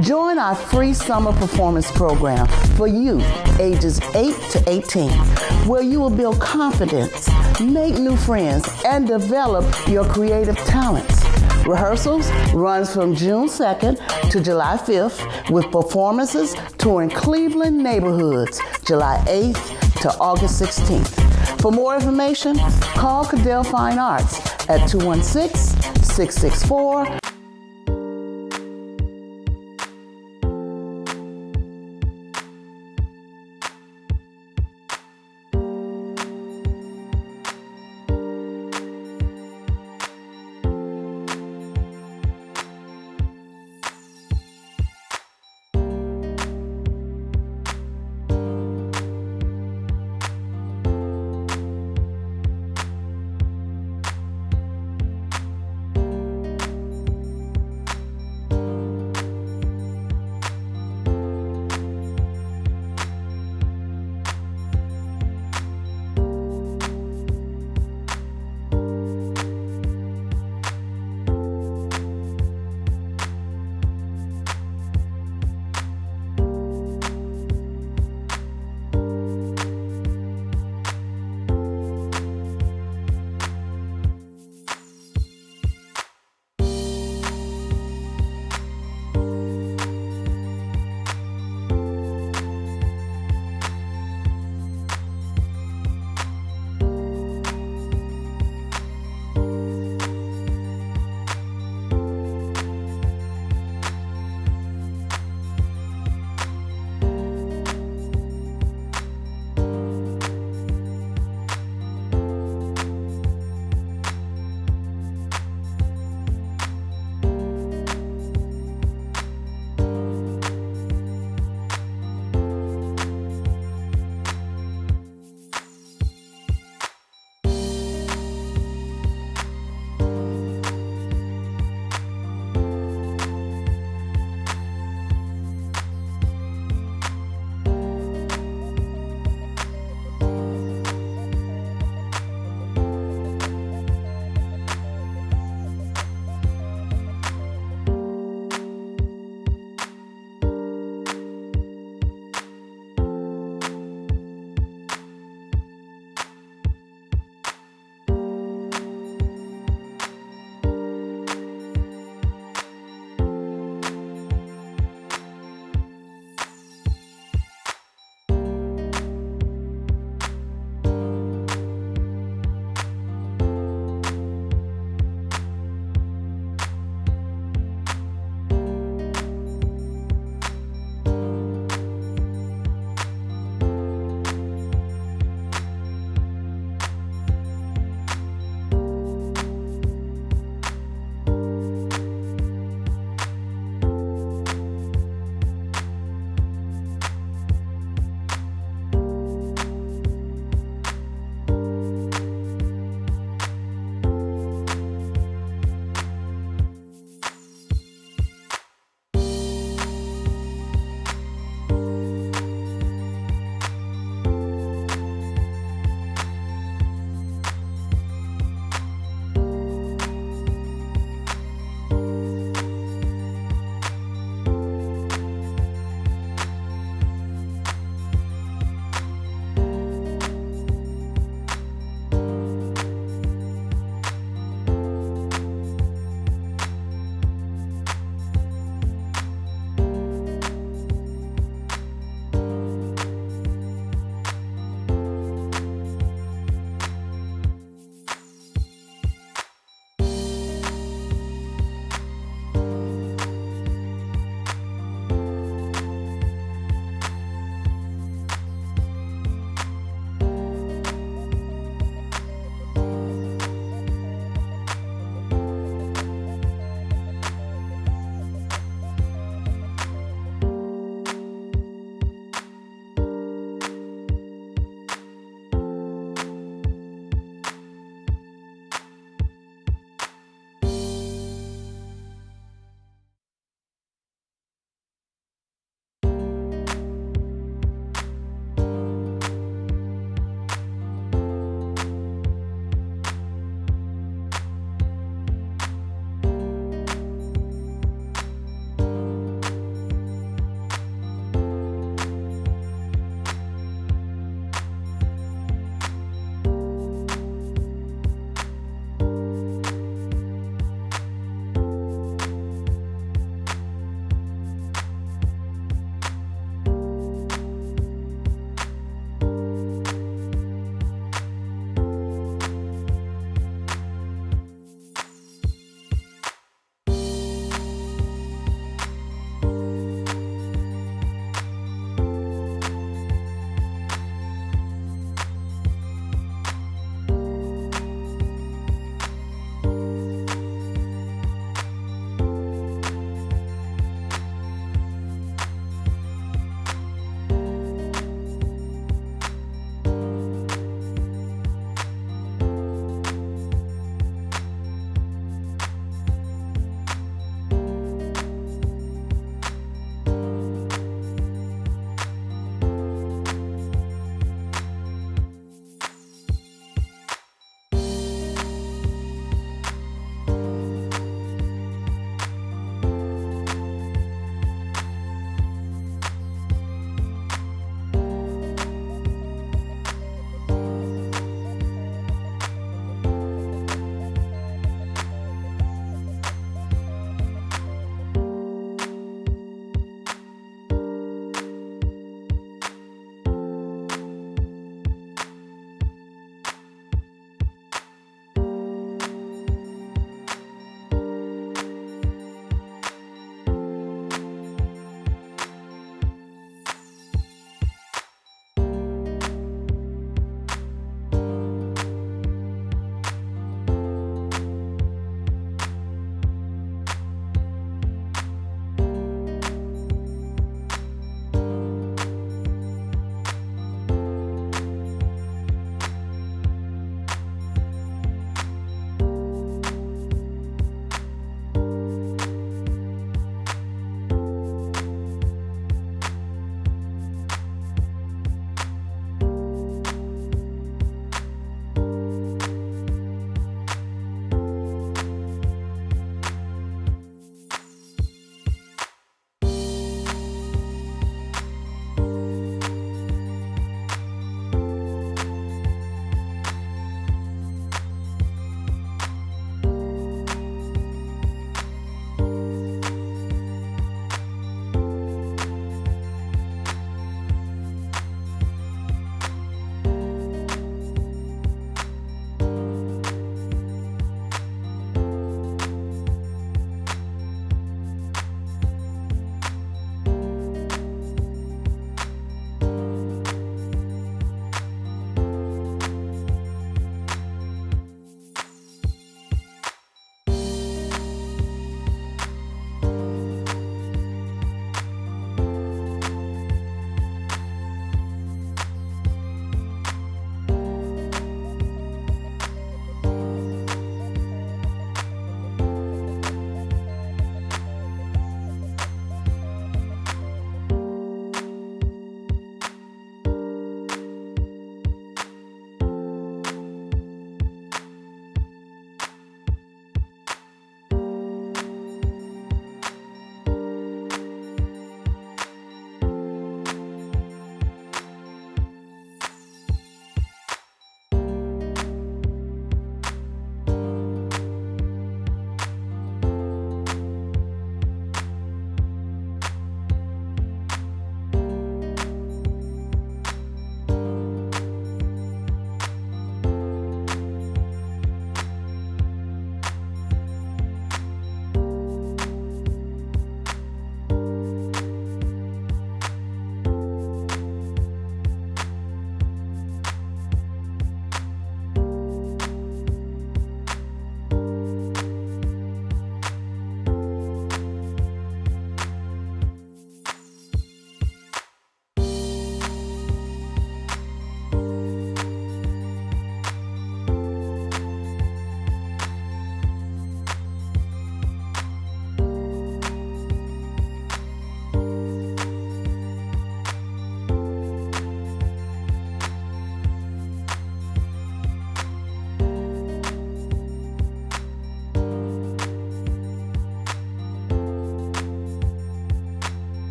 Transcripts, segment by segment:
Join our free summer performance program for youth ages 8 to 18, where you will build confidence, make new friends, and develop your creative talents. Rehearsals runs from June 2nd to July 5th with performances touring Cleveland neighborhoods July 8th to August 16th. For more information, call Cadell Fine Arts at 216-664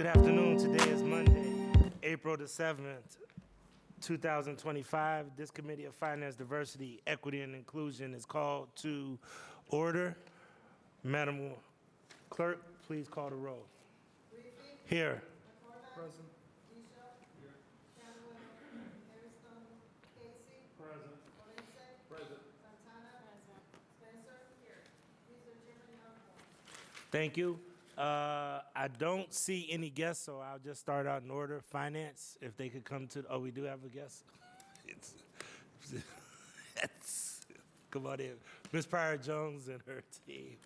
Good afternoon. Today is Monday, April the 7th, 2025. This Committee of Finance, Diversity, Equity, and Inclusion is called to order. Madam Clerk, please call the roll. Here. Present. Thank you. I don't see any guests, so I'll just start out in order. Finance, if they could come to, we do have a guest. Come on in. Ms. Pryor Jones and her team.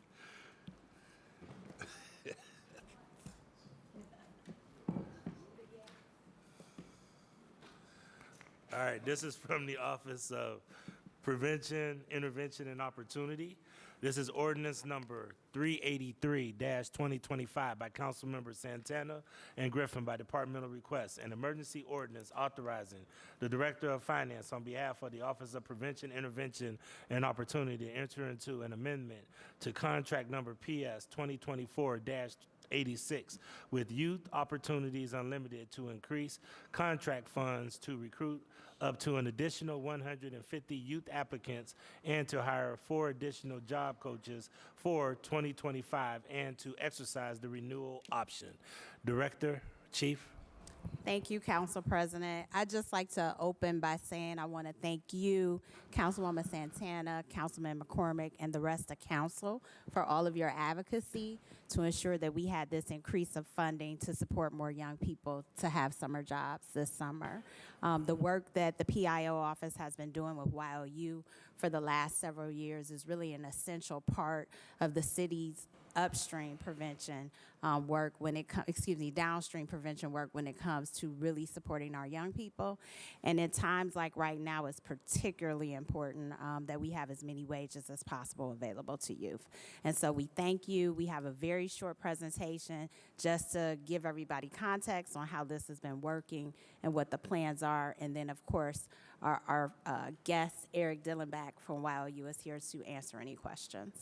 All right, this is from the Office of Prevention, Intervention, and Opportunity. This is ordinance number 383-2025 by Councilmember Santana and Griffin by departmental request, an emergency ordinance authorizing the Director of Finance on behalf of the Office of Prevention, Intervention, and Opportunity to enter into an amendment to contract number PS 2024-86 with Youth Opportunities Unlimited to increase contract funds to recruit up to an additional 150 youth applicants and to hire 4 additional job coaches for 2025 and to exercise the renewal option. Director, Chief. Thank you, Council President. I'd just like to open by saying I want to thank you, Councilwoman Santana, Councilman McCormick, and the rest of Council for all of your advocacy to ensure that we had this increase of funding to support more young people to have summer jobs this summer. The work that the PIO office has been doing with YOU for the last several years is really an essential part of the city's upstream prevention work when it comes, downstream prevention work when it comes to really supporting our young people. And in times like right now, it's particularly important that we have as many wages as possible available to youth. And so we thank you. We have a very short presentation just to give everybody context on how this has been working and what the plans are. And then, of course, our guest, Eric Dillenbach from YOU, is here to answer any questions.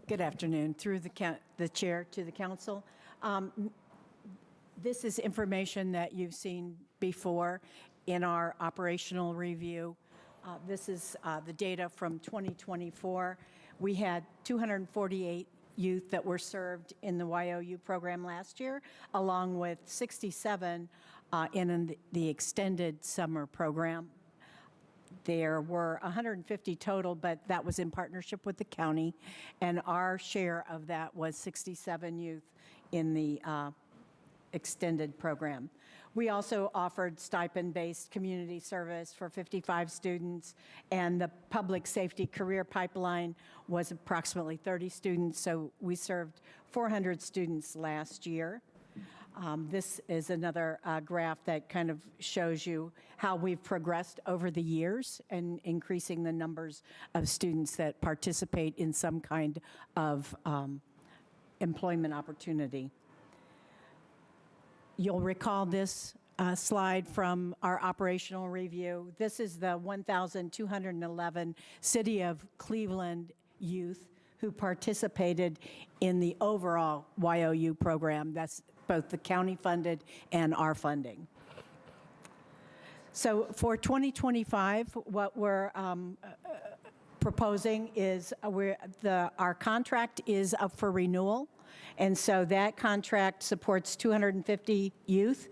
Good afternoon. Through the chair to the council. This is information that you've seen before in our operational review. This is the data from 2024. We had 248 youth that were served in the YOU program last year, along with 67 in the extended summer program. There were 150 total, but that was in partnership with the county, and our share of that was 67 youth in the extended program. We also offered stipend-based community service for 55 students, and the public safety career pipeline was approximately 30 students, so we served 400 students last year. This is another graph that kind of shows you how we've progressed over the years and increasing the numbers of students that participate in some kind of employment opportunity. You'll recall this slide from our operational review. This is the 1,211 City of Cleveland youth who participated in the overall YOU program. That's both the county funded and our funding. So for 2025, what we're proposing is our contract is up for renewal. And so that contract supports 250 youth.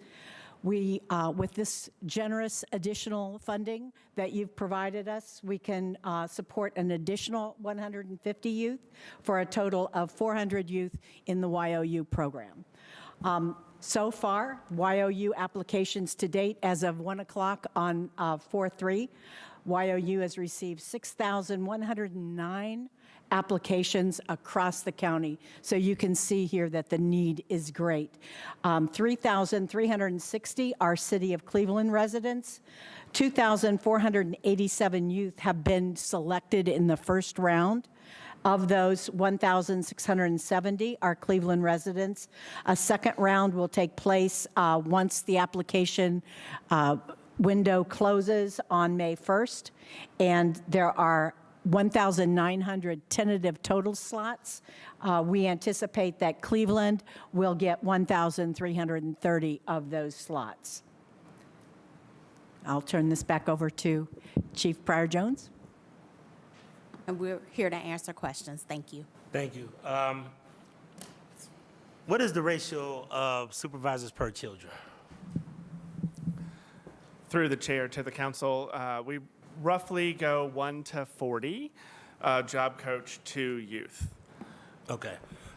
We, with this generous additional funding that you've provided us, we can support an additional 150 youth for a total of 400 youth in the YOU program. So far, YOU applications to date, as of 1 o'clock on 4/3, YOU has received 6,109 applications across the county. So you can see here that the need is great. 3,360 are City of Cleveland residents. 2,487 youth have been selected in the first round. Of those, 1,670 are Cleveland residents. A second round will take place once the application window closes on May 1st, and there are 1,900 tentative total slots. We anticipate that Cleveland will get 1,330 of those slots. I'll turn this back over to Chief Pryor-Jones. And we're here to answer questions. Thank you. Thank you. What is the ratio of supervisors per children? Through the chair to the council, we roughly go 1 to 40 job coach to youth. Okay.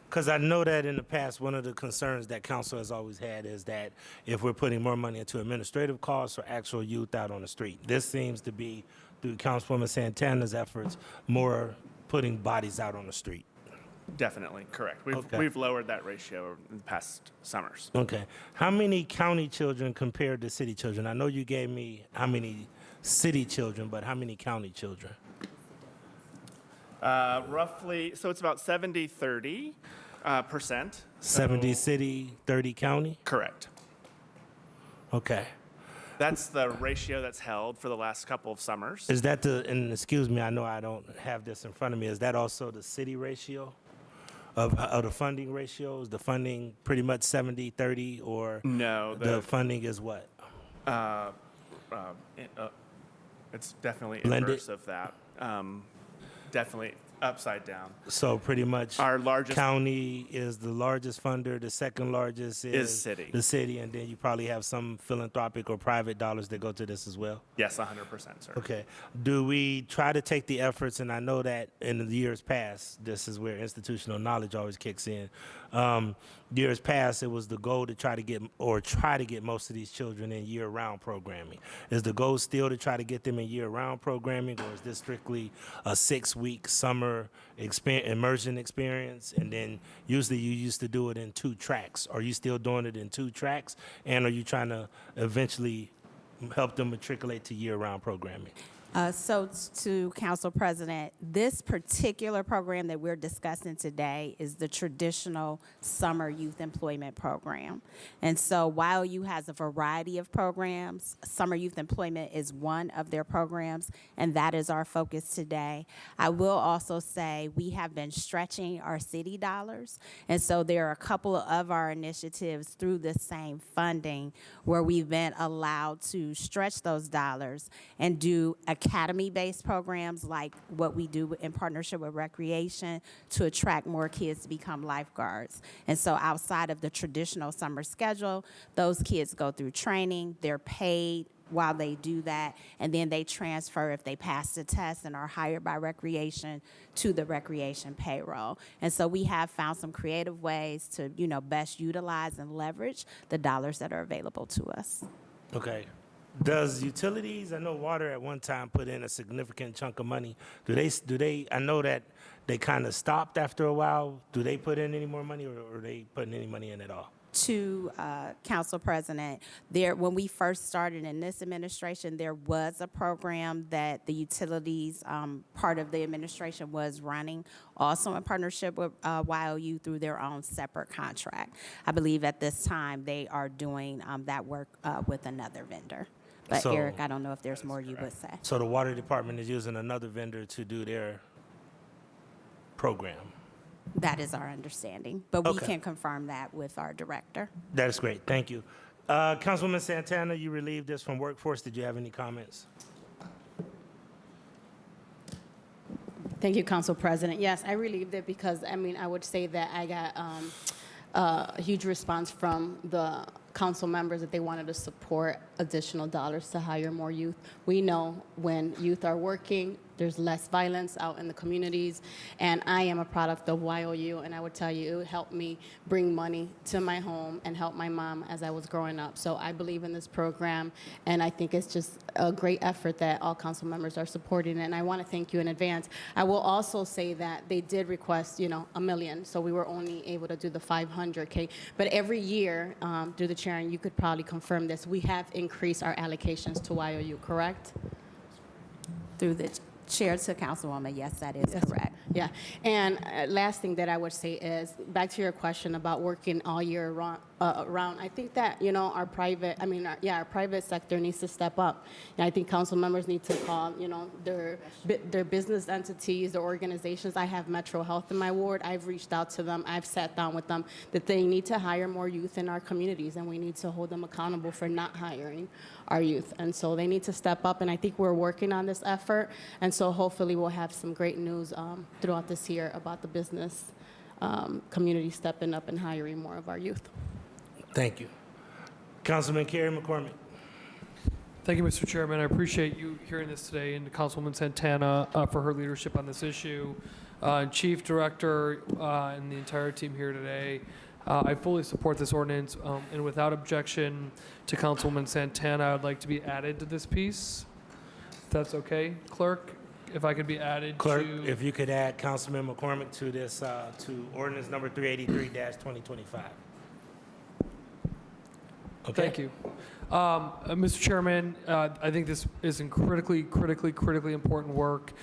Because I know that in the past, one of the concerns that council has always had is that if we're putting more money into administrative costs or actual youth out on the street. This seems to be, through Councilwoman Santana's efforts, more putting bodies out on the street. Definitely, correct. Okay. We've lowered that ratio in the past summers. Okay. How many county children compared to city children? I know you gave me how many city children, but how many county children? Roughly, so it's about 70-30%. 70 city, 30 county? Correct. Okay. That's the ratio that's held for the last couple of summers. Is that the, and excuse me, I know I don't have this in front of me, is that also the city ratio of the funding ratio? Is the funding pretty much 70-30 or No, the funding is what? it's definitely Blended? inverse of that. Definitely upside down. So pretty much Our largest county is the largest funder, the second largest is city. the city, and then you probably have some philanthropic or private dollars that go to this as well? Yes, 100%, sir. Okay. Do we try to take the efforts, and I know that in the years past, this is where institutional knowledge always kicks in. Years past, it was the goal to try to get most of these children in year-round programming. Is the goal still to try to get them in year-round programming, or is this strictly a 6-week summer immersion experience? And then usually you used to do it in 2 tracks. Are you still doing it in 2 tracks? And are you trying to eventually help them matriculate to year-round programming? So to Council President, this particular program that we're discussing today is the traditional summer youth employment program. And so while you has a variety of programs, summer youth employment is one of their programs, and that is our focus today. I will also say we have been stretching our city dollars, and so there are a couple of our initiatives through the same funding where we've been allowed to stretch those dollars and do academy-based programs like what we do in partnership with Recreation to attract more kids to become lifeguards. And so outside of the traditional summer schedule, those kids go through training, they're paid while they do that, and then they transfer if they pass the test and are hired by Recreation to the Recreation payroll. And so we have found some creative ways to, best utilize and leverage the dollars that are available to us. Okay. Does utilities, I know water at one time put in a significant chunk of money. Do they, I know that they kind of stopped after a while. Do they put in any more money, or are they putting any money in at all? To Council President, when we first started in this administration, there was a program that the utilities part of the administration was running, also in partnership with YOU through their own separate contract. I believe at this time they are doing that work with another vendor. But So- Eric, I don't know if there's more you would say. So the water department is using another vendor to do their program. That is our understanding, but we Okay. can confirm that with our director. That is great. Thank you. Councilwoman Santana, you relieved us from workforce. Did you have any comments? Thank you, Council President. Yes, I relieved it because, I would say that I got a huge response from the council members that they wanted to support additional dollars to hire more youth. We know when youth are working, there's less violence out in the communities, and I am a product of YOU, and I would tell you it helped me bring money to my home and help my mom as I was growing up. So I believe in this program, and I think it's just a great effort that all council members are supporting, and I want to thank you in advance. I will also say that they did request, $1 million, so we were only able to do the $500K. But every year, through the chair, and you could probably confirm this, we have increased our allocations to YOU, correct? Through the Chair to Councilwoman, yes, that is correct. Yeah, and last thing that I would say is, back to your question about working all year around, I think that, our private, our private sector needs to step up. And I think council members need to call, their business entities, their organizations. I have Metro Health in my ward. I've reached out to them. I've sat down with them that they need to hire more youth in our communities, and we need to hold them accountable for not hiring our youth. And so they need to step up, and I think we're working on this effort. And so hopefully we'll have some great news throughout this year about the business community stepping up and hiring more of our youth. Thank you. Councilman Kerry McCormick. Thank you, Mr. Chairman. I appreciate you hearing this today, and to Councilwoman Santana for her leadership on this issue. Chief Director and the entire team here today. I fully support this ordinance, and without objection to Councilwoman Santana, I'd like to be added to this piece. If that's okay, Clerk? If I could be added Clerk, to... if you could add Councilman McCormick to this, to ordinance number 383-2025. Okay. Thank you. Mr. Chairman, I think this is critically important work.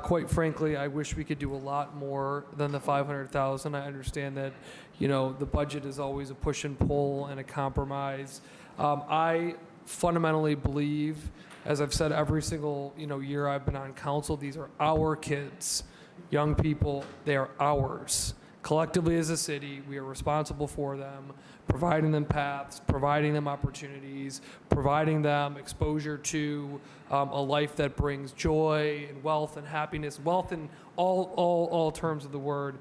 Quite frankly, I wish we could do a lot more than the $500,000. I understand that, the budget is always a push and pull and a compromise. I fundamentally believe, as I've said every single, year I've been on council, these are our kids, young people, they are ours. Collectively as a city, we are responsible for them, providing them paths, providing them opportunities, providing them exposure to a life that brings joy and wealth and happiness, wealth in all terms of the word,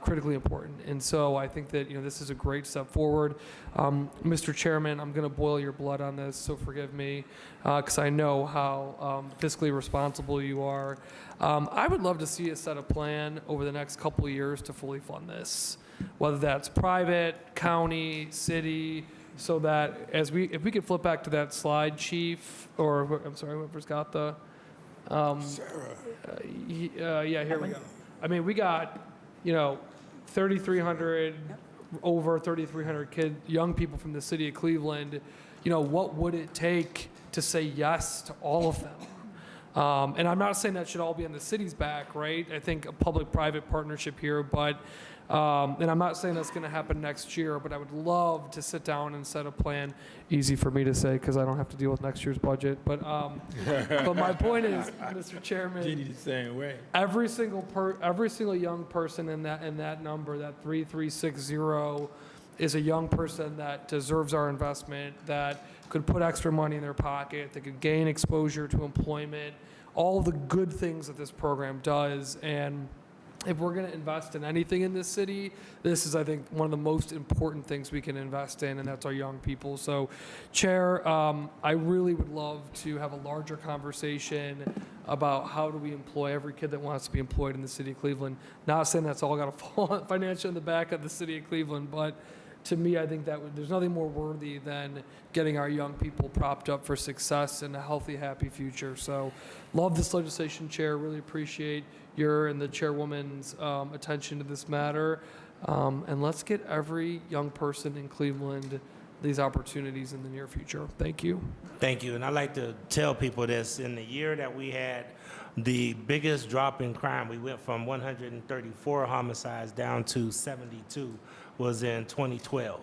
critically important. And so I think that this is a great step forward. Mr. Chairman, I'm going to boil your blood on this, so forgive me, because I know how fiscally responsible you are. I would love to see us set a plan over the next couple of years to fully fund this, whether that's private, county, city, so that if we could flip back to that slide, Chief, or I'm sorry, whoever's got the, yeah, here we go. I mean, we got, 3,300, over 3,300 young people from the city of Cleveland. What would it take to say yes to all of them? And I'm not saying that should all be on the city's back, right? I think a public-private partnership here, but, and I'm not saying that's going to happen next year, but I would love to sit down and set a plan. Easy for me to say because I don't have to deal with next year's budget. But but my point is, Mr. Chairman, the same way. every single young person in that number, that 3360, is a young person that deserves our investment, that could put extra money in their pocket, that could gain exposure to employment, all the good things that this program does. And if we're going to invest in anything in this city, this is, I think, one of the most important things we can invest in, and that's our young people. So, Chair, I really would love to have a larger conversation about how do we employ every kid that wants to be employed in the city of Cleveland. Not saying that's all got to fall financially in the back of the city of Cleveland, but to me, I think that there's nothing more worthy than getting our young people propped up for success and a healthy, happy future. So, love this legislation, Chair. Really appreciate your and the Chairwoman's attention to this matter. And let's get every young person in Cleveland these opportunities in the near future. Thank you. Thank you. And I'd like to tell people this. In the year that we had the biggest drop in crime, we went from 134 homicides down to 72, was in 2012.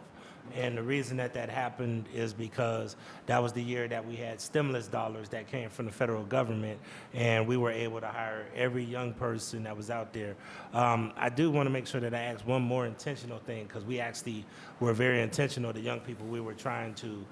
And the reason that happened is because that was the year that we had stimulus dollars that came from the federal government, and we were able to hire every young person that was out there. I do want to make sure that I ask one more intentional thing, because we actually were very intentional, the young people we were trying to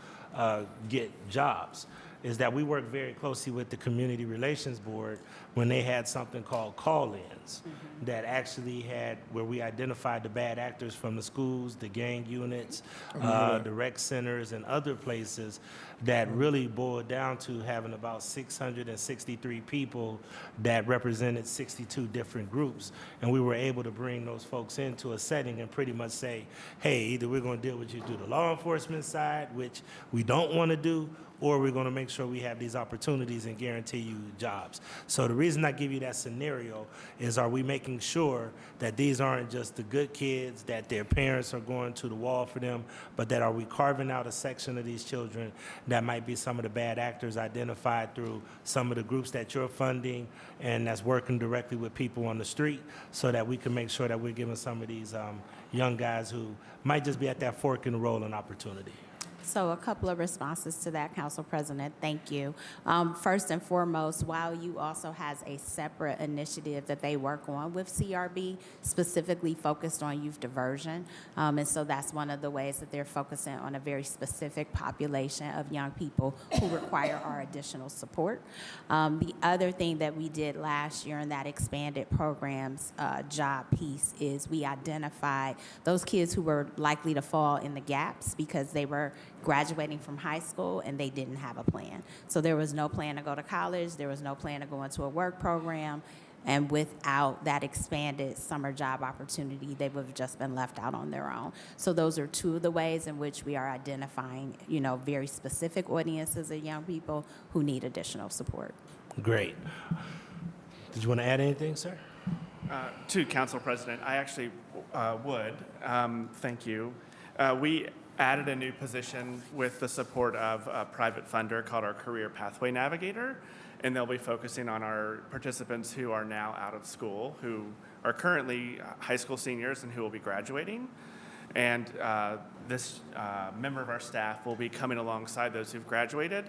get jobs, is that we worked very closely with the Community Relations Board when they had something called call-ins that actually had, where we identified the bad actors from the schools, the gang units, the rec centers, and other places, that really boiled down to having about 663 people that represented 62 different groups. And we were able to bring those folks into a setting and pretty much say, hey, either we're going to deal with you through the law enforcement side, which we don't want to do, or we're going to make sure we have these opportunities and guarantee you jobs. So the reason I give you that scenario is, are we making sure that these aren't just the good kids, that their parents are going to the wall for them, but that are we carving out a section of these children that might be some of the bad actors identified through some of the groups that you're funding and that's working directly with people on the street, so that we can make sure that we're giving some of these young guys who might just be at that fork in the road an opportunity. So a couple of responses to that, Council President. Thank you. First and foremost, WildU also has a separate initiative that they work on with CRB, specifically focused on youth diversion. And so that's one of the ways that they're focusing on a very specific population of young people who require our additional support. The other thing that we did last year in that expanded programs job piece is we identified those kids who were likely to fall in the gaps because they were graduating from high school and they didn't have a plan. So there was no plan to go to college, there was no plan to go into a work program, and without that expanded summer job opportunity, they would have just been left out on their own. So those are two of the ways in which we are identifying, very specific audiences of young people who need additional support. Great. Did you want to add anything, sir? To Council President, I actually would. Thank you. We added a new position with the support of a private funder called our Career Pathway Navigator, and they'll be focusing on our participants who are now out of school, who are currently high school seniors and who will be graduating. And this member of our staff will be coming alongside those who've graduated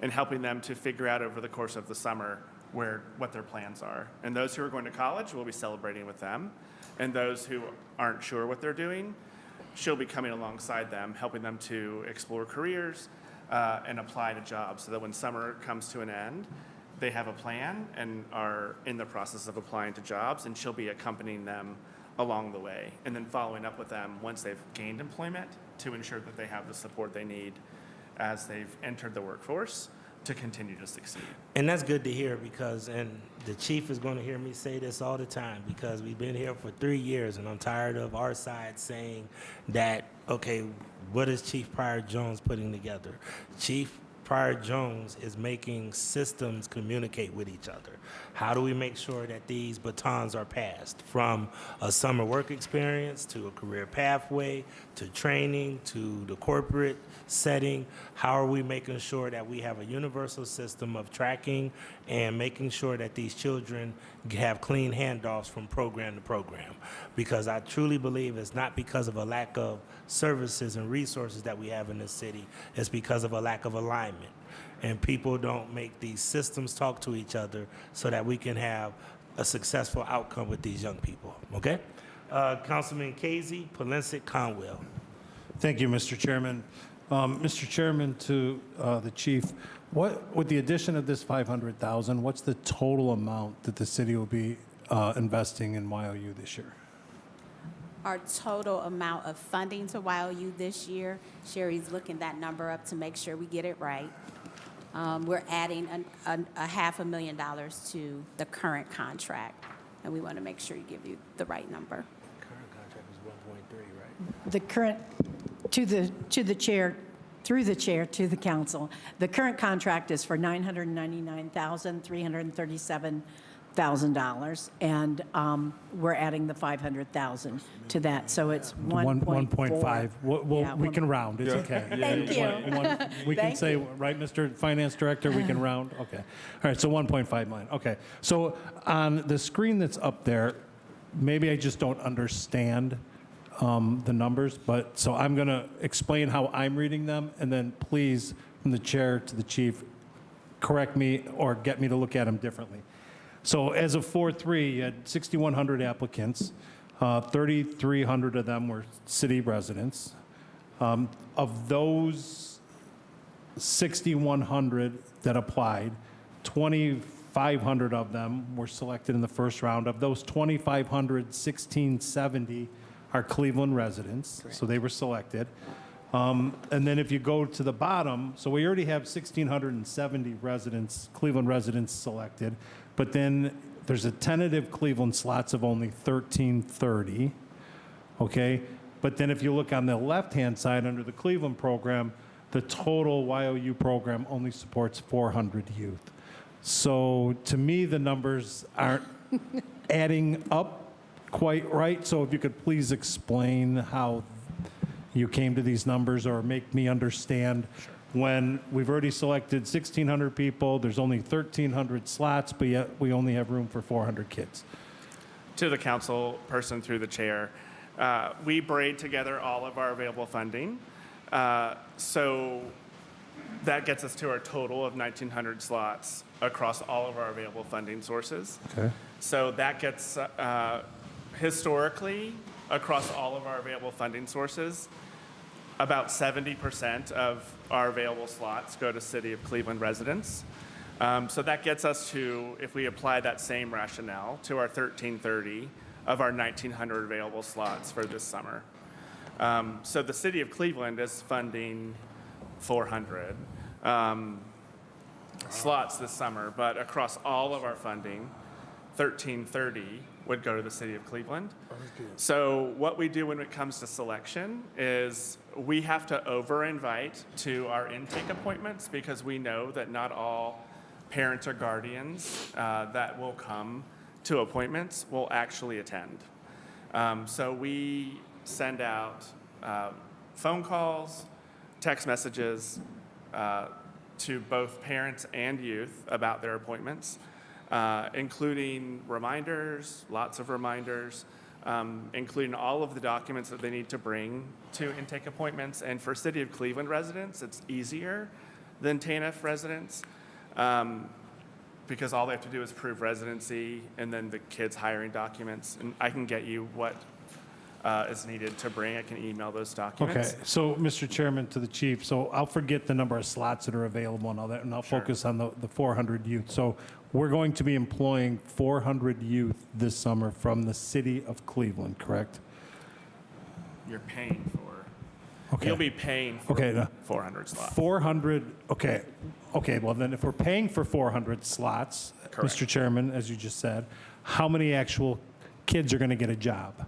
and helping them to figure out over the course of the summer what their plans are. And those who are going to college, we'll be celebrating with them. And those who aren't sure what they're doing, she'll be coming alongside them, helping them to explore careers and apply to jobs, so that when summer comes to an end, they have a plan and are in the process of applying to jobs, and she'll be accompanying them along the way, and then following up with them once they've gained employment to ensure that they have the support they need as they've entered the workforce to continue to succeed. And that's good to hear, because, and the chief is going to hear me say this all the time, because we've been here for 3 years and I'm tired of our side saying that, okay, what is Chief Pryor Jones putting together? Chief Pryor Jones is making systems communicate with each other. How do we make sure that these batons are passed from a summer work experience to a career pathway to training to the corporate setting? How are we making sure that we have a universal system of tracking and making sure that these children have clean handoffs from program to program? Because I truly believe it's not because of a lack of services and resources that we have in this city, it's because of a lack of alignment. And people don't make these systems talk to each other so that we can have a successful outcome with these young people, okay? Councilman Casey, Palencic, Conwell. Thank you, Mr. Chairman. Mr. Chairman, to the chief, with the addition of this $500,000, what's the total amount that the city will be investing in YOU this year? Our total amount of funding to YOU this year, Sherry's looking that number up to make sure we get it right. We're adding a $500,000 to the current contract, and we want to make sure you give you the right number. Current contract is 1.3, right? The current, to the chair, through the chair to the council, the current contract is for $999,337,000, and we're adding the $500,000 to that, so it's 1.5. Well, we can round, it's okay. Thank you. We can Thank say, you. right, Mr. Finance Director, we can round? Okay. All right, so 1.5 million, okay. So on the screen that's up there, maybe I just don't understand the numbers, but, so I'm going to explain how I'm reading them, and then please, from the chair to the chief, correct me or get me to look at them differently. So as of 4/3, you had 6,100 applicants. 3,300 of them were city residents. Of those 6,100 that applied, 2,500 of them were selected in the first round. Of those 2,500, 1,670 are Cleveland residents, so they were selected. And then if you go to the bottom, so we already have 1,670 residents, Cleveland residents selected, but then there's a tentative Cleveland slots of only 1,330, okay? But then if you look on the left-hand side under the Cleveland program, the total YOU program only supports 400 youth. So to me, the numbers aren't adding up quite right. So if you could please explain how you came to these numbers, or make me understand when we've already selected 1,600 people, there's only 1,300 slots, but yet we only have room for 400 kids. To the council person through the chair, we braid together all of our available funding. So that gets us to our total of 1,900 slots across all of our available funding sources. Okay. So that gets, historically, across all of our available funding sources, about 70% of our available slots go to City of Cleveland residents. So that gets us to, if we apply that same rationale, to our 1,330 of our 1,900 available slots for this summer. So the City of Cleveland is funding 400 slots this summer, but across all of our funding, 1,330 would go to the City of Cleveland. So what we do when it comes to selection is we have to over-invite to our intake appointments, because we know that not all parents or guardians that will come to appointments will actually attend. So we send out phone calls, text messages to both parents and youth about their appointments, including reminders, lots of reminders, including all of the documents that they need to bring to intake appointments. And for City of Cleveland residents, it's easier than TANF residents, because all they have to do is prove residency and then the kids' hiring documents. And I can get you what is needed to bring. I can email those documents. Okay, so Mr. Chairman, to the chief, so I'll forget the number of slots that are available and all that, and I'll focus on the 400 youth. So we're going to be employing 400 youth this summer from the City of Cleveland, correct? You're paying for. Okay. You'll be paying for Okay, 400 slots. 400, okay. Okay, well then if we're paying for 400 slots, Correct. Mr. Chairman, as you just said, how many actual kids are going to get a job?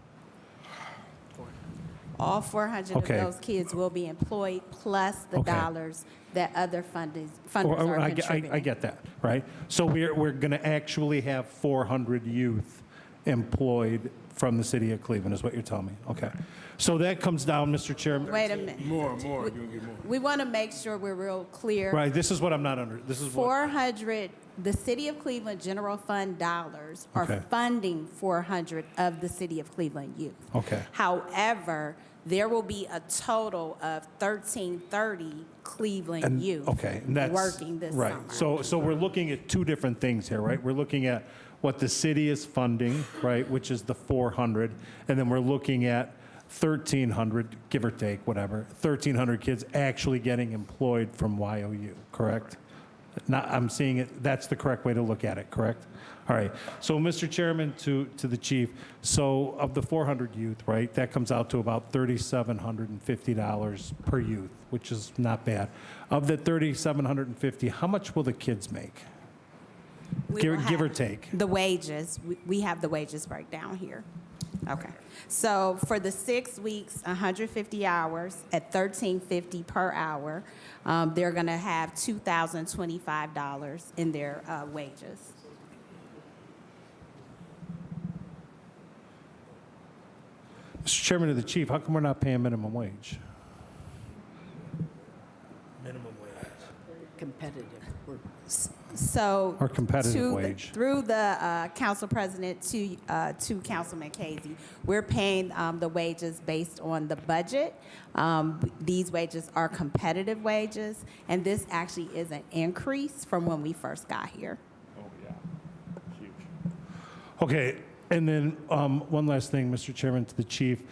All 400 Okay. of those kids will be employed, plus the Okay. dollars that other funders Or- are I contributing. get that, right? So we're going to actually have 400 youth employed from the City of Cleveland, is what you're telling me? Okay. So that comes down, Mr. Chairman. Wait a minute. More, you're gonna get more. We want to make sure we're real clear. Right, this is what I'm not under, this is what, 400, the City of Cleveland general fund dollars are Okay. funding 400 of the City of Cleveland youth. Okay. However, there will be a total of 1,330 Cleveland and, youth okay, and that's. working this right. summer. So we're looking at two different things here, right? We're looking at what the city is funding, right, which is the 400, and then we're looking at 1,300, give or take, whatever, 1,300 kids actually getting employed from YOU, correct? Not, I'm seeing it, that's the correct way to look at it, correct? All right, so Mr. Chairman, to the chief, so of the 400 youth, right, that comes out to about $3,750 per youth, which is not bad. Of the $3,750, how much will the kids make? We Give will or have take. The wages, we have the wages breakdown here. Okay. So for the 6 weeks, 150 hours at $13.50 per hour, they're going to have $2,025 in their wages. Mr. Chairman, to the chief, how come we're not paying minimum wage? Minimum wage. Competitive. So Or competitive to the- wage. through the council president to Councilman Casey, we're paying the wages based on the budget. These wages are competitive wages, and this actually is an increase from when we first got here. Oh, yeah. Huge. Okay, and then one last thing, Mr. Chairman, to the chief.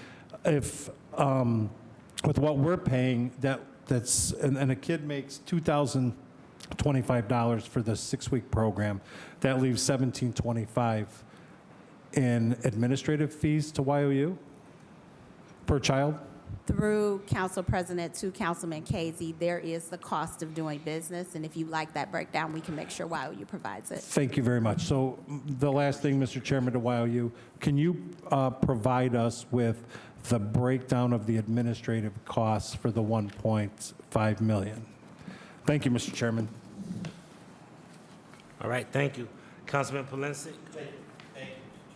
If, with what we're paying, that's, and a kid makes $2,025 for the 6-week program, that leaves $1,725 in administrative fees to YOU per child? Through Council President to Councilman Casey, there is the cost of doing business, and if you like that breakdown, we can make sure YOU provides it. Thank you very much. So the last thing, Mr. Chairman, to YOU, can you provide us with the breakdown of the administrative costs for the 1.5 million. Thank you, Mr. Chairman. All right, thank you. Councilman Polinsky?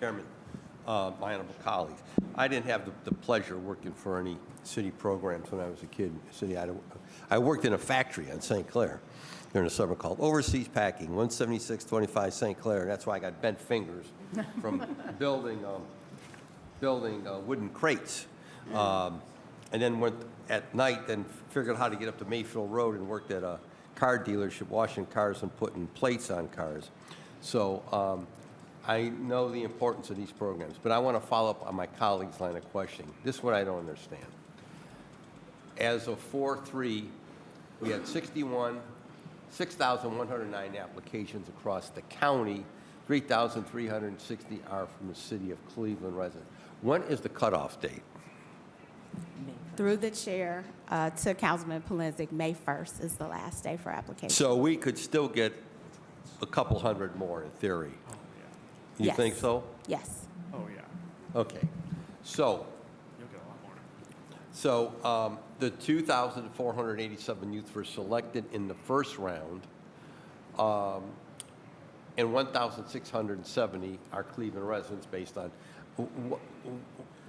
Chairman, my honorable colleagues, I didn't have the pleasure of working for any city programs when I was a kid in the city. I worked in a factory on St. Clair during the summer called Overseas Packing, 17625 St. Clair. That's why I got bent fingers from building wooden crates. And then went at night, then figured out how to get up to Mayfield Road and worked at a car dealership, washing cars and putting plates on cars. So I know the importance of these programs, but I want to follow up on my colleague's line of questioning. This is what I don't understand. As of 4/3, we had 6,109 applications across the county. 3,360 are from the city of Cleveland residents. When is the cutoff date? Through the chair to Councilman Polinsky, May 1st is the last day for application. So we could still get a couple hundred more in theory. You Yes. think so? Yes. Oh, yeah. Okay. So, You'll get a lot more. so the 2,487 youth were selected in the first round, and 1,670 are Cleveland residents based on.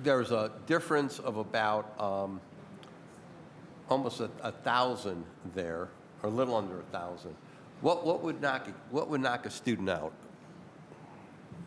There's a difference of about almost 1,000 there, or a little under 1,000. What would knock a student out?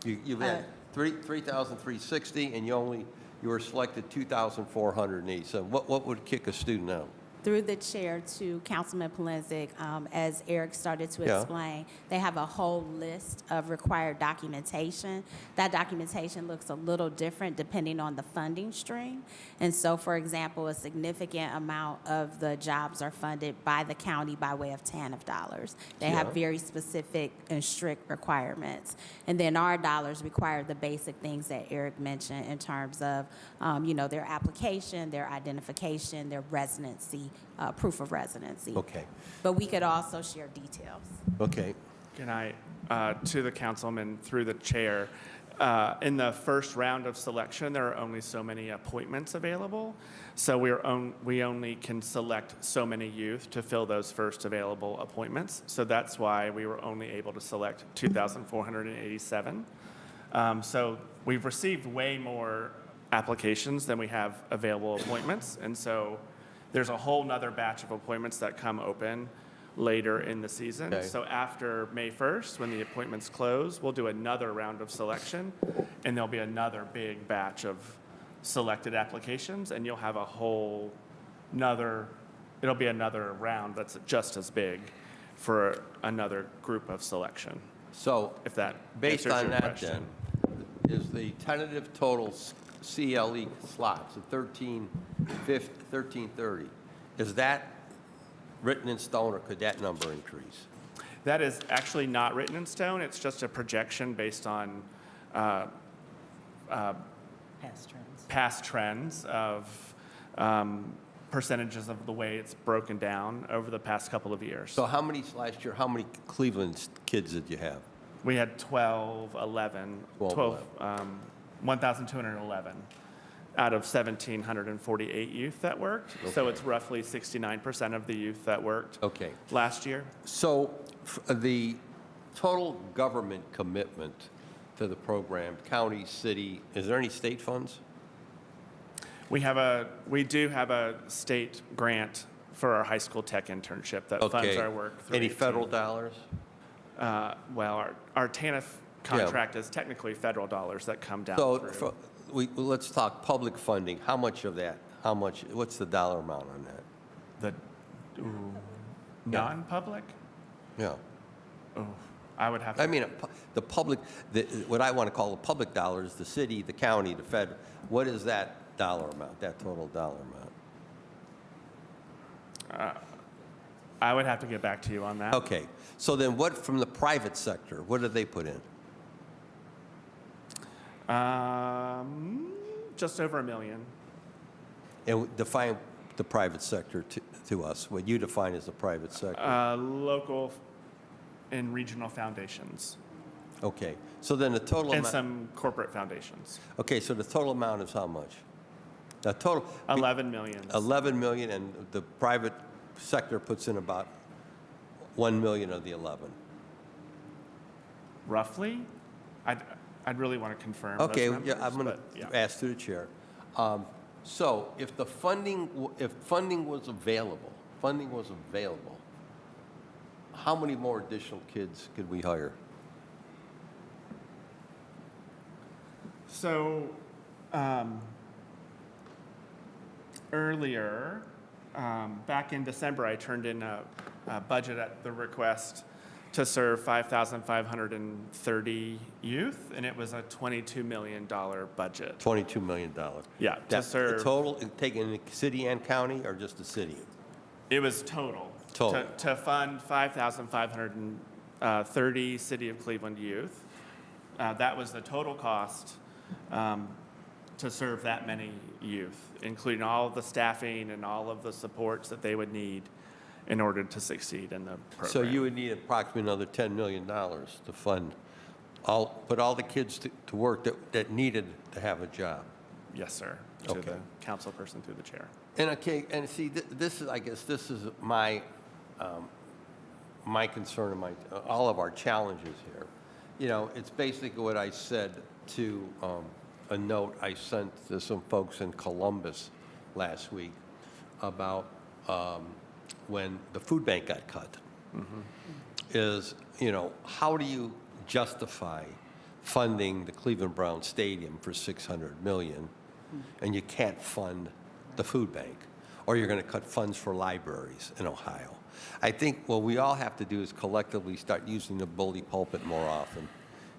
You've had 3,360, and you were selected 2,487. What would kick a student out? Through the chair to Councilman Polinsky, as Eric started to Yeah. explain, they have a whole list of required documentation. That documentation looks a little different depending on the funding stream. And so, for example, a significant amount of the jobs are funded by the county by way of TANF dollars. They have Yeah. very specific and strict requirements. And then our dollars require the basic things that Eric mentioned in terms of, their application, their identification, their residency, proof of residency. Okay. But we could also share details. Okay. Can I, to the councilman through the chair, in the first round of selection, there are only so many appointments available. So we only can select so many youth to fill those first available appointments. So that's why we were only able to select 2,487. So we've received way more applications than we have available appointments. And so there's a whole nother batch of appointments that come open later in the season. Okay. So after May 1st, when the appointments close, we'll do another round of selection, and there'll be another big batch of selected applications, and you'll have a whole it'll be another round that's just as big for another group of selection, So, if that based answers on your that question. then, is the tentative total CLE slots, the 1330, is that written in stone, or could that number increase? That is actually not written in stone. It's just a projection based on Past trends. past trends of percentages of the way it's broken down over the past couple of years. So how many last year, how many Cleveland kids did you have? We had 1,211 out of 1,748 youth that worked. So Okay. it's roughly 69% of the youth that worked Okay. last year. So the total government commitment to the program, county, city, is there any state funds? We do have a state grant for our high school tech internship that funds Okay. our work through Any 18. federal dollars? Well, our TANF contract is technically federal dollars that come down So through. let's talk public funding. How much of that? What's the dollar amount on that? The non-public? Yeah. I would have to. I mean, the public, what I want to call the public dollars, the city, the county, the fed, what is that dollar amount, that total dollar amount? I would have to get back to you on that. Okay, so then what from the private sector, what did they put in? Just over $1 million. And define the private sector to us, what you define as the private sector. Local and regional foundations Okay, so then the total and amount, some corporate foundations. okay, so the total amount is how much? The total, 11 million. 11 million, and the private sector puts in about 1 million of the 11. Roughly? I'd really want to confirm Okay, those numbers, yeah, I'm going but, to yeah. ask through the chair. So if the if funding was available, how many more additional kids could we hire? So, earlier, back in December, I turned in a budget at the request to serve 5,530 youth, and it was a $22 million budget. $22 million. Yeah, to That- serve. Total, taking the city and county, or just the city? It was total. Total. To fund 5,530 City of Cleveland youth. That was the total cost to serve that many youth, including all of the staffing and all of the supports that they would need in order to succeed in the program. So you would need approximately another $10 million to fund, put all the kids to work that needed to have a job. Yes, sir. To Okay. the council person through the chair. And okay, and see, this is, I guess, this is my concern and all of our challenges here. You know, it's basically what I said to a note I sent to some folks in Columbus last week about when the food bank got cut. Is, you know, how do you justify funding the Cleveland Brown Stadium for $600 million and you can't fund the food bank? Or you're going to cut funds for libraries in Ohio. I think what we all have to do is collectively start using the bully pulpit more often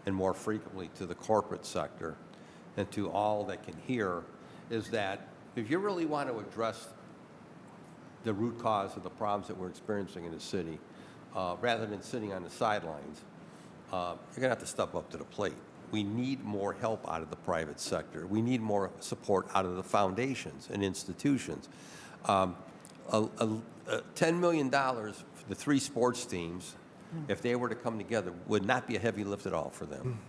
and more frequently to the corporate sector and to all that can hear, is that if you really want to address the root cause of the problems that we're experiencing in the city, rather than sitting on the sidelines, you're going to have to step up to the plate. We need more help out of the private sector. We need more support out of the foundations and institutions. $10 million for the 3 sports teams, if they were to come together, would not be a heavy lift at all for them.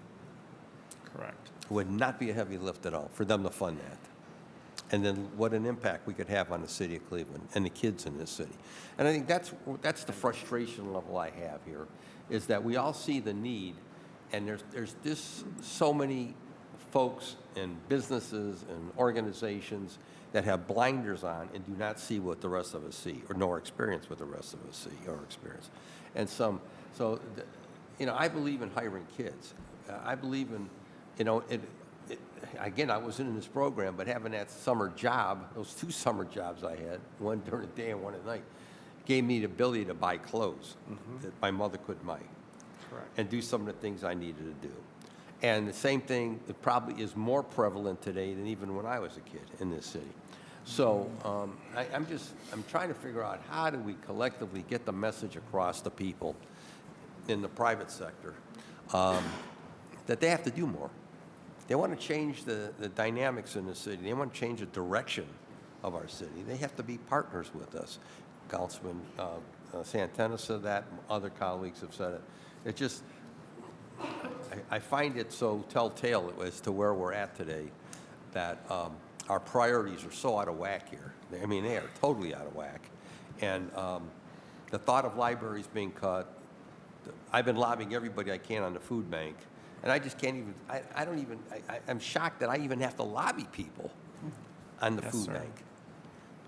Correct. Would not be a heavy lift at all for them to fund that. And then what an impact we could have on the city of Cleveland and the kids in this city. And I think that's the frustration level I have here, is that we all see the need, and there's just so many folks and businesses and organizations that have blinders on and do not see what the rest of us see, or nor experience what the rest of us see or experience. And you know, I believe in hiring kids. I believe in, you know, again, I wasn't in this program, but having that summer job, those 2 summer jobs I had, one during the day and one at night, gave me the ability to buy clothes that my mother couldn't buy. Correct. And do some of the things I needed to do. And the same thing, it probably is more prevalent today than even when I was a kid in this city. So I'm trying to figure out, how do we collectively get the message across to people in the private sector that they have to do more. They want to change the dynamics in the city. They want to change the direction of our city. They have to be partners with us. Councilman Santana said that, other colleagues have said it. It just, I find it so telltale as to where we're at today, that our priorities are so out of whack here. I mean, they are totally out of whack. And the thought of libraries being cut, I've been lobbying everybody I can on the food bank, and I just can't even, I'm shocked that I even have to lobby people on the Yes, food sir. bank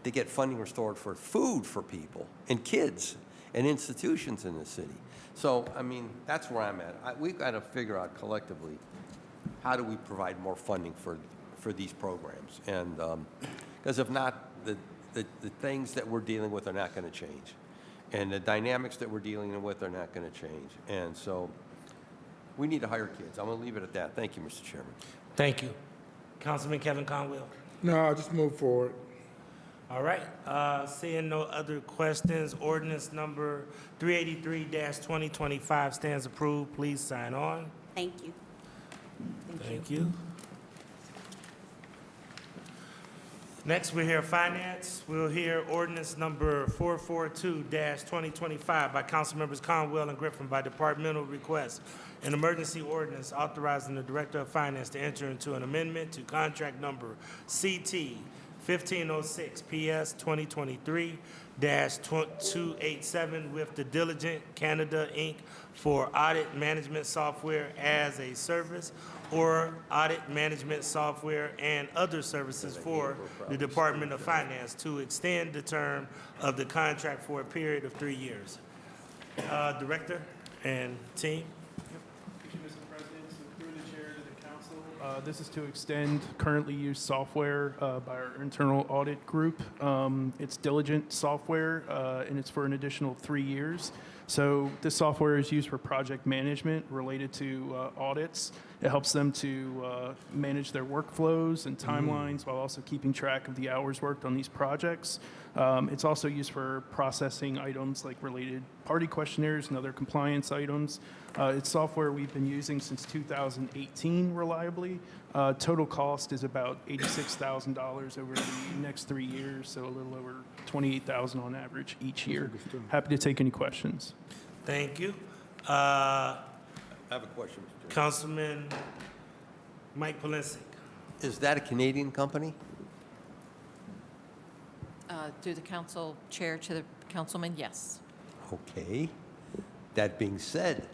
to get funding restored for food for people and kids and institutions in the city. So, I mean, that's where I'm at. We've got to figure out collectively, how do we provide more funding for these programs? And because if not, the things that we're dealing with are not going to change. And the dynamics that we're dealing with are not going to change. And so we need to hire kids. I'm going to leave it at that. Thank you, Mr. Chairman. Thank you. Councilman Kevin Conwell. No, I'll just move forward. All right, seeing no other questions, ordinance number 383-2025 stands approved. Please sign on. Thank you. Thank you. Next, we'll hear finance. We'll hear ordinance number 442-2025 by Councilmembers Conwell and Griffin by departmental request. An emergency ordinance authorizing the Director of Finance to enter into an amendment to contract number CT 1506 PS 2023-287 with the Diligent Canada, Inc. for audit management software as a service or audit management software and other services for the Department of Finance to extend the term of the contract for a period of 3 years. Director and team. Thank you, Mr. President. So through the chair to the council, this is to extend currently used software by our internal audit group. It's Diligent software, and it's for an additional 3 years. So this software is used for project management related to audits. It helps them to manage their workflows and timelines while also keeping track of the hours worked on these projects. It's also used for processing items like related party questionnaires and other compliance items. It's software we've been using since 2018 reliably. Total cost is about $86,000 over the next 3 years, so a little over $28,000 on average each year. Happy to take any questions. Thank you. I have a question, Mr. Chairman. Councilman Mike Polensek. Is that a Canadian company? Through the council chair to the councilman, yes. Okay. That being said,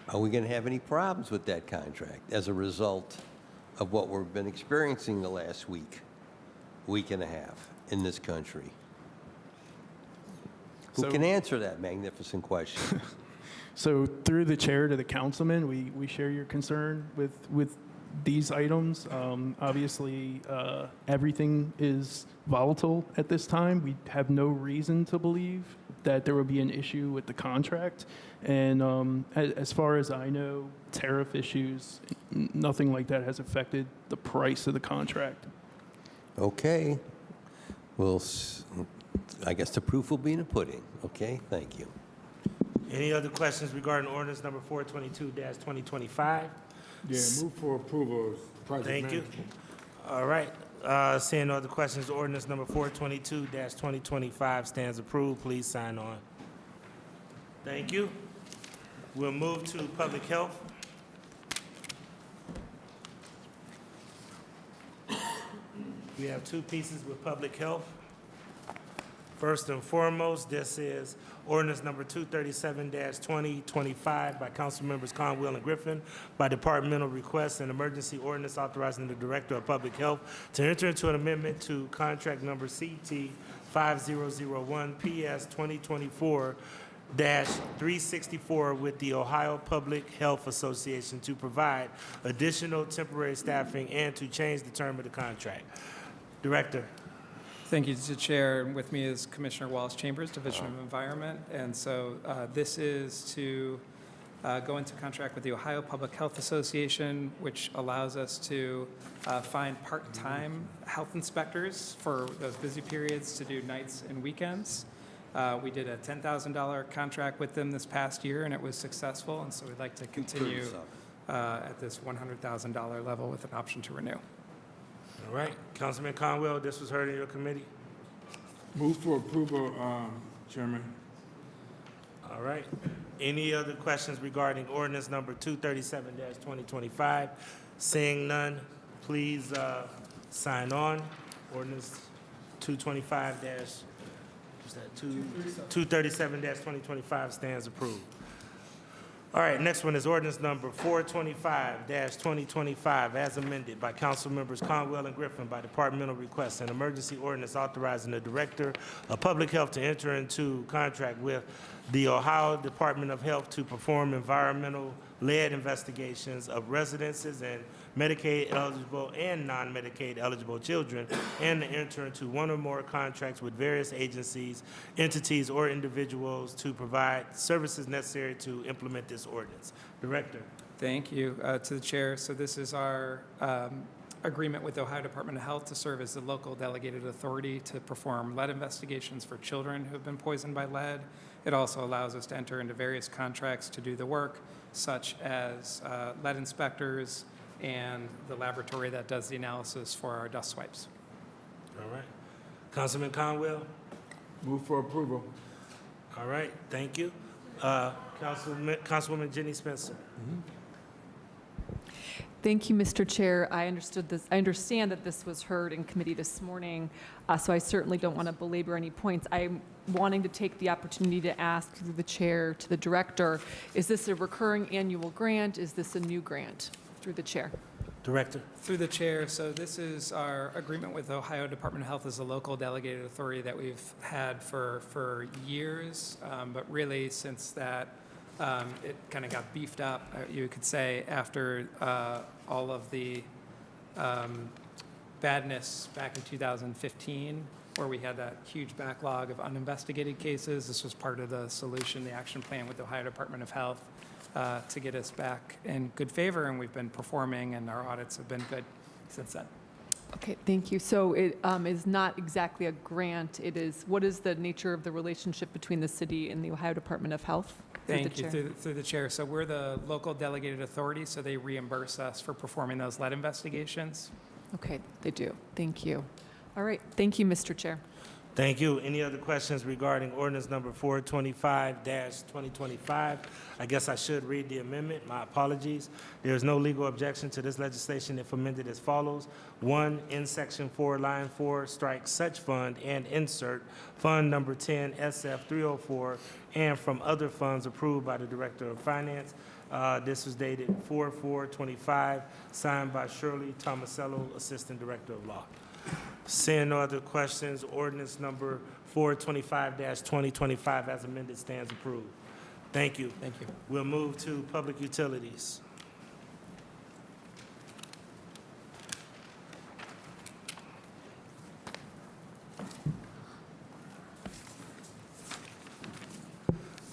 are we going to have any problems with that contract as a result of what we've been experiencing the last week and a half in this country? Who So- can answer that magnificent question? So through the chair to the councilman, we share your concern with these items. Obviously, everything is volatile at this time. We have no reason to believe that there will be an issue with the contract. And as far as I know, tariff issues, nothing like that has affected the price of the contract. Okay. Well, I guess the proof will be in the pudding. Okay, thank you. Any other questions regarding ordinance number 422-2025? Yeah, move for approval of project Thank you. management. All right. Seeing no other questions, ordinance number 422-2025 stands approved. Please sign on. Thank you. We'll move to public health. We have two pieces with public health. First and foremost, this is ordinance number 237-2025 by council members Conwell and Griffin by departmental request, an emergency ordinance authorizing the Director of Public Health to enter into an amendment to contract number CT 5001 PS 2024-364 with the Ohio Public Health Association to provide additional temporary staffing and to change the term of the contract. Director. Thank you, Mr. Chair. And with me is Commissioner Wallace Chambers, Division of Environment. And so this is to go into contract with the Ohio Public Health Association, which allows us to find part-time health inspectors for those busy periods to do nights and weekends. We did a $10,000 contract with them this past year, and it was successful. And so we'd like to continue at this $100,000 level with an option to renew. All right. Councilman Conwell, this was heard in your committee. Move for approval, Chairman. All right. Any other questions regarding ordinance number 237-2025? Seeing none, please sign on. Ordinance 237-2025 stands approved. All right, next one is ordinance number 425-2025, as amended by council members Conwell and Griffin by departmental request, an emergency ordinance authorizing the Director of Public Health to enter into contract with the Ohio Department of Health to perform environmental-led investigations of residences and Medicaid-eligible and non-Medicaid eligible children, and to enter into one or more contracts with various agencies, entities, or individuals to provide services necessary to implement this ordinance. Director. Thank you to the chair. So this is our agreement with the Ohio Department of Health to serve as the local delegated authority to perform lead investigations for children who have been poisoned by lead. It also allows us to enter into various contracts to do the work, such as lead inspectors and the laboratory that does the analysis for our dust swipes. All right. Councilman Conwell. Move for approval. All right, thank you. Councilwoman Jenny Spencer. Thank you, Mr. Chair. I understand that this was heard in committee this morning, so I certainly don't want to belabor any points. I'm wanting to take the opportunity to ask through the chair to the director, is this a recurring annual grant? Is this a new grant? Through the chair. Director. Through the chair, so this is our agreement with Ohio Department of Health as a local delegated authority that we've had for years, but really since that it kind of got beefed up, you could say, after all of the badness back in 2015, where we had that huge backlog of uninvestigated cases. This was part of the solution, the action plan with the Ohio Department of Health to get us back in good favor, and we've been performing, and our audits have been good since then. Okay, thank you. So it is not exactly a grant. It is, what is the nature of the relationship between the city and the Ohio Department of Health? Thank you, through the chair. So we're the local delegated authority, so they reimburse us for performing those lead investigations. Okay, they do. Thank you. All right, thank you, Mr. Chair. Thank you. Any other questions regarding ordinance number 425-2025? I guess I should read the amendment. My apologies. There is no legal objection to this legislation if amended as follows. 1, in section 4, line 4, strike such fund and insert fund number 10, SF 304, and from other funds approved by the Director of Finance. This was dated 4/4/25, signed by Shirley Tomasello, Assistant Director of Law. Seeing no other questions, ordinance number 425-2025 as amended stands approved. Thank you. Thank you. We'll move to public utilities.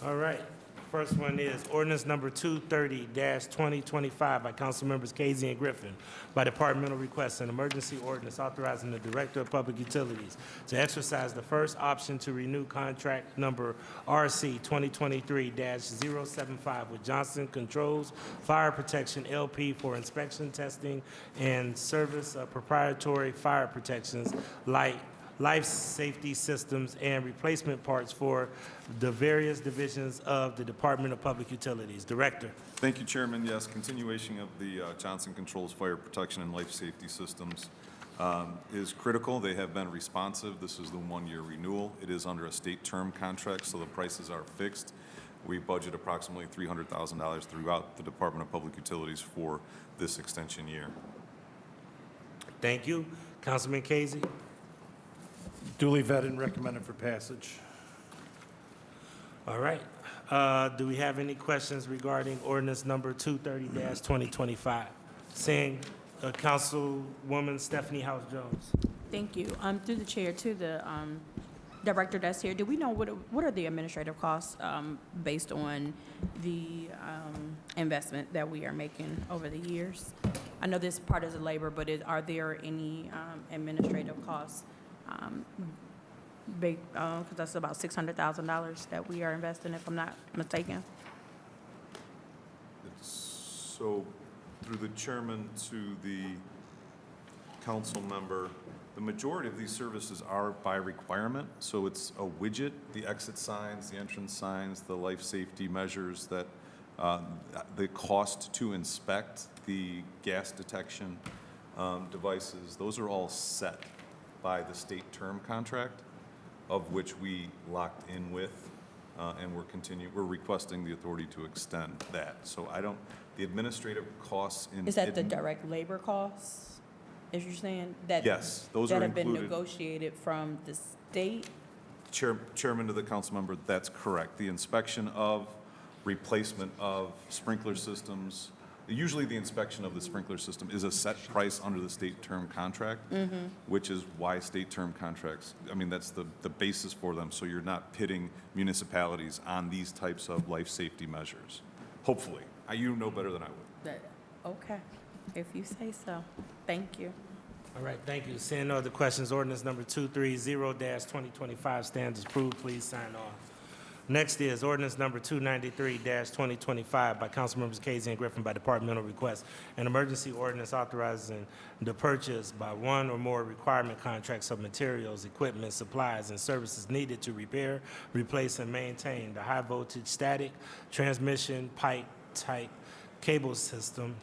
All right. First one is ordinance number 230-2025 by council members Casey and Griffin. By departmental request, an emergency ordinance authorizing the Director of Public Utilities to exercise the first option to renew contract number RC 2023-075 with Johnson Controls Fire Protection LP for inspection, testing, and service of proprietary fire protections, life safety systems, and replacement parts for the various divisions of the Department of Public Utilities. Director. Thank you, Chairman. Yes, continuation of the Johnson Controls Fire Protection and Life Safety Systems is critical. They have been responsive. This is the one-year renewal. It is under a state term contract, so the prices are fixed. We budget approximately $300,000 throughout the Department of Public Utilities for this extension year. Thank you. Councilman Casey. Duly vetted and recommended for passage. All right. Do we have any questions regarding ordinance number 230-2025? Seeing Councilwoman Stephanie House Jones. Thank you. Through the chair to the director that's here, do we know what are the administrative costs based on the investment that we are making over the years? I know this part is a labor, but are there any administrative costs? Because that's about $600,000 that we are investing, if I'm not mistaken. So, through the chairman to the council member, the majority of these services are by requirement. So it's a widget, the exit signs, the entrance signs, the life safety measures, that the cost to inspect the gas detection devices, those are all set by the state term contract, of which we locked in with, and we're requesting the authority to extend that. So the administrative costs in. Is that the direct labor costs, as you're saying? Yes, those are that have been included. negotiated from the state? Chairman to the council member, that's correct. The inspection of replacement of sprinkler systems, usually the inspection of the sprinkler system is a set price under the state term contract, which is why state term contracts, that's the basis for them, so you're not pitting municipalities on these types of life safety measures. Hopefully. You know better than I would. Okay, if you say so. Thank you. All right, thank you. Seeing no other questions, ordinance number 230-2025 stands approved. Please sign off. Next is ordinance number 293-2025 by Councilmembers Casey and Griffin by departmental request. An emergency ordinance authorizing the purchase by one or more requirement contracts of materials, equipment, supplies, and services needed to repair, replace, and maintain the high voltage static transmission pipe type cable system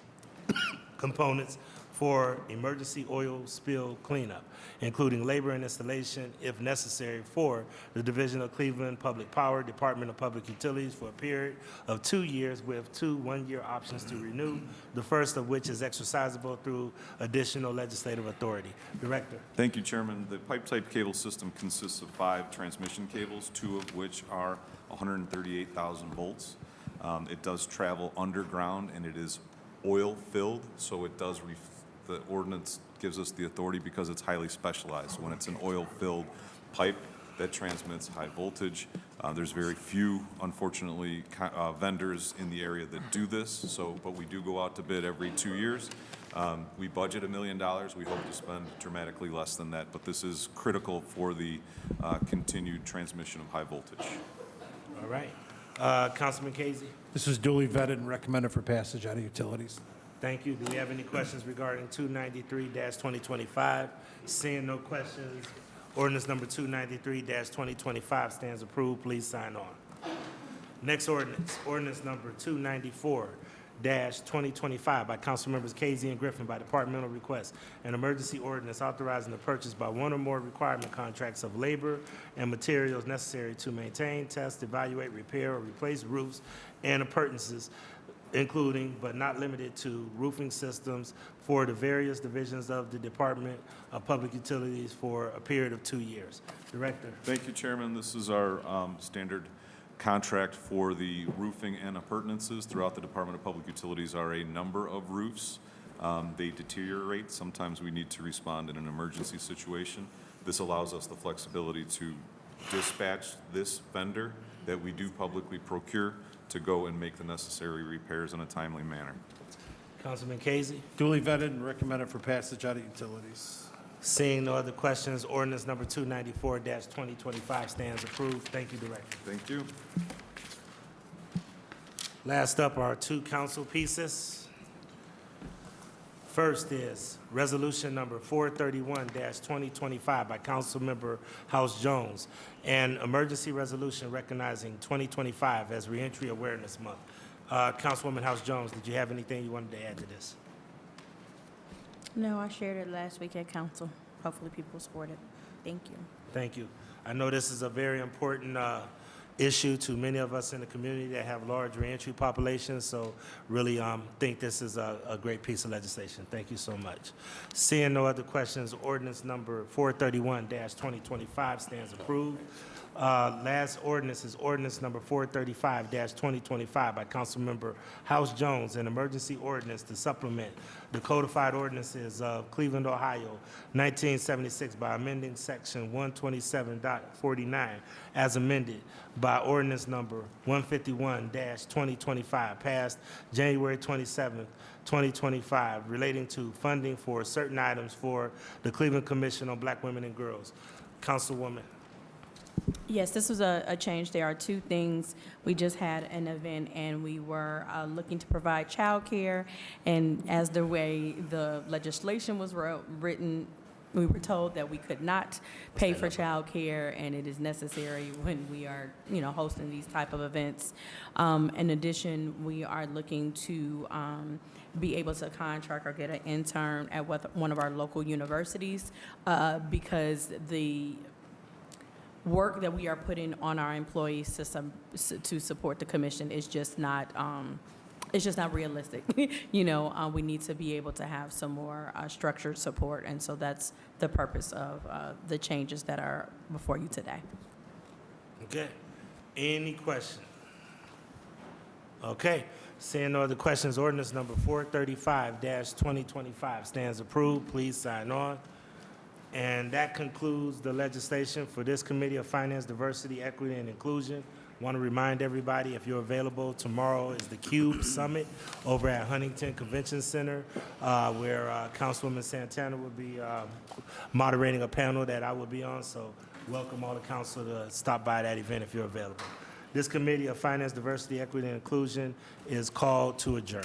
components for emergency oil spill cleanup, including labor and installation, if necessary, for the Division of Cleveland Public Power, Department of Public Utilities for a period of 2 years with 2 one-year options to renew, the first of which is exercisable through additional legislative authority. Director. Thank you, Chairman. The pipe-type cable system consists of 5 transmission cables, 2 of which are 138,000 volts. It does travel underground, and it is oil-filled, so it does the ordinance gives us the authority because it's highly specialized. When it's an oil-filled pipe that transmits high voltage, there's very few, unfortunately, vendors in the area that do this. So, but we do go out to bid every 2 years. We budget $1 million. We hope to spend dramatically less than that, but this is critical for the continued transmission of high voltage. All right. Councilman Casey. This is duly vetted and recommended for passage out of utilities. Thank you. Do we have any questions regarding 293-2025? Seeing no questions, ordinance number 293-2025 stands approved. Please sign on. Next ordinance, ordinance number 294-2025 by Council Members Casey and Griffin by departmental request. An emergency ordinance authorizing the purchase by one or more requirement contracts of labor and materials necessary to maintain, test, evaluate, repair, or replace roofs and appurtenances, including but not limited to roofing systems for the various divisions of the Department of Public Utilities for a period of 2 years. Director. Thank you, Chairman. This is our standard contract for the roofing and appurtenances throughout the Department of Public Utilities. Are a number of roofs. They deteriorate. Sometimes we need to respond in an emergency situation. This allows us the flexibility to dispatch this vendor that we do publicly procure to go and make the necessary repairs in a timely manner. Councilman Casey. Duly vetted and recommended for passage out of utilities. Seeing no other questions, ordinance number 294-2025 stands approved. Thank you, Director. Thank you. Last up are 2 council pieces. First is Resolution Number 431-2025 by Councilmember House Jones, an emergency resolution recognizing 2025 as Reentry Awareness Month. Councilwoman House Jones, did you have anything you wanted to add to this? No, I shared it last week at council. Hopefully people support it. Thank you. Thank you. I know this is a very important issue to many of us in the community that have large reentry populations, so really think this is a great piece of legislation. Thank you so much. Seeing no other questions, ordinance number 431-2025 stands approved. Last ordinance is ordinance number 435-2025 by Councilmember House Jones, an emergency ordinance to supplement the codified ordinances of Cleveland, Ohio, 1976 by amending section 127.49 as amended by ordinance number 151-2025 passed January 27, 2025, relating to funding for certain items for the Cleveland Commission on Black Women and Girls. Councilwoman. Yes, this was a change. There are 2 things. We just had an event, and we were looking to provide childcare. And as the way the legislation was written, we were told that we could not pay for childcare, and it is necessary when we are, hosting these type of events. In addition, we are looking to be able to contract or get an intern at one of our local universities because the work that we are putting on our employees to support the commission is just not it's just not realistic. We need to be able to have some more structured support, and so that's the purpose of the changes that are before you today. Okay. Any questions? Okay. Seeing no other questions, ordinance number 435-2025 stands approved. Please sign on. And that concludes the legislation for this Committee of Finance, Diversity, Equity, and Inclusion. Want to remind everybody, if you're available, tomorrow is the CUBE Summit over at Huntington Convention Center, where Councilwoman Santana will be moderating a panel that I will be on. So welcome all the council to stop by that event if you're available. This Committee of Finance, Diversity, Equity, and Inclusion is called to adjourn.